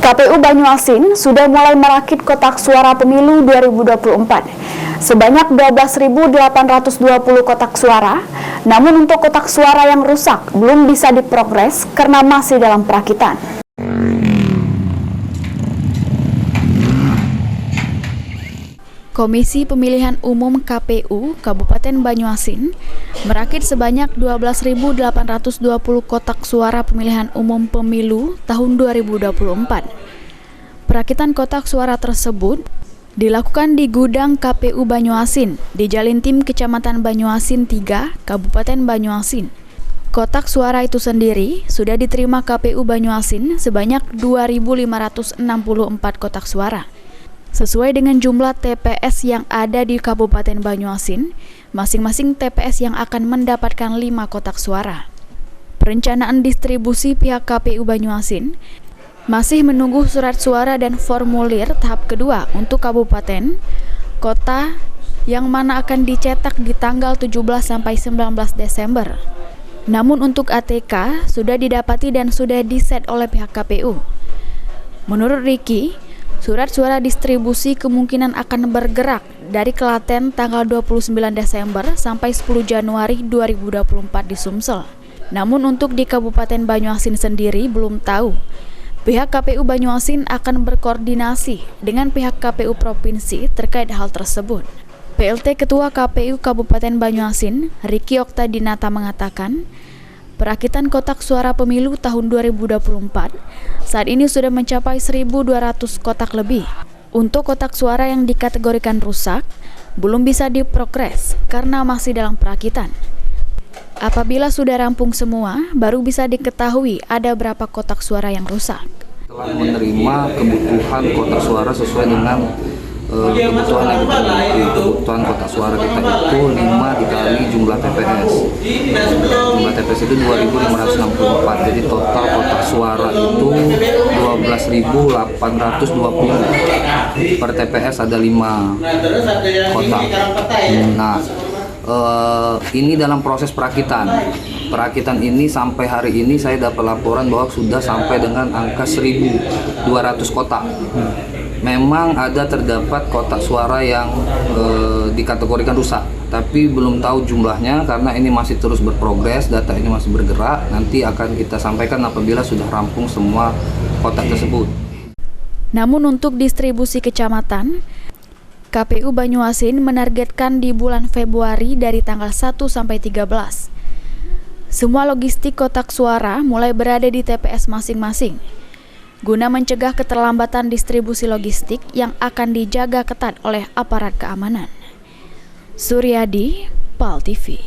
KPU Banyuasin sudah mulai merakit kotak suara pemilu 2024. Sebanyak 12.820 kotak suara, namun untuk kotak suara yang rusak belum bisa diprogres karena masih dalam perakitan. Komisi Pemilihan Umum KPU Kabupaten Banyuasin merakit sebanyak 12.820 kotak suara pemilihan umum pemilu tahun 2024. Perakitan kotak suara tersebut dilakukan di gudang KPU Banyuasin di Jalintim Kecamatan Banyuasin 3, Kabupaten Banyuasin. Kotak suara itu sendiri sudah diterima KPU Banyuasin sebanyak 2.564 kotak suara. Sesuai dengan jumlah TPS yang ada di Kabupaten Banyuasin, masing-masing TPS yang akan mendapatkan 5 kotak suara. Perencanaan distribusi pihak KPU Banyuasin masih menunggu surat suara dan formulir tahap kedua untuk kabupaten, kota yang mana akan dicetak di tanggal 17 sampai 19 Desember. Namun untuk ATK sudah didapati dan sudah diset oleh pihak KPU. Menurut Riki, surat suara distribusi kemungkinan akan bergerak dari Klaten tanggal 29 Desember sampai 10 Januari 2024 di Sumsel. Namun untuk di Kabupaten Banyuasin sendiri belum tahu. Pihak KPU Banyuasin akan berkoordinasi dengan pihak KPU Provinsi terkait hal tersebut. PLT Ketua KPU Kabupaten Banyuasin, Riki Oktadinata mengatakan, perakitan kotak suara pemilu tahun 2024 saat ini sudah mencapai 1.200 kotak lebih. Untuk kotak suara yang dikategorikan rusak, belum bisa diprogres karena masih dalam perakitan. Apabila sudah rampung semua, baru bisa diketahui ada berapa kotak suara yang rusak. Telah menerima kebutuhan kotak suara sesuai dengan kebutuhan yang kita miliki. Kebutuhan kotak suara kita itu 5 dikali jumlah TPS. Jumlah TPS itu 2.564. Jadi total kotak suara itu 12.820. Per TPS ada 5 kotak. Nah, ini dalam proses perakitan. Perakitan ini sampai hari ini saya dapat laporan bahwa sudah sampai dengan angka 1.200 kotak. Memang ada terdapat kotak suara yang dikategorikan rusak, tapi belum tahu jumlahnya karena ini masih terus berprogres, data ini masih bergerak. Nanti akan kita sampaikan apabila sudah rampung semua kotak tersebut. Namun untuk distribusi kecamatan, KPU Banyuasin menargetkan di bulan Februari dari tanggal 1 sampai 13. Semua logistik kotak suara mulai berada di TPS masing-masing, guna mencegah keterlambatan distribusi logistik yang akan dijaga ketat oleh aparat keamanan. Suryadi, PAL TV.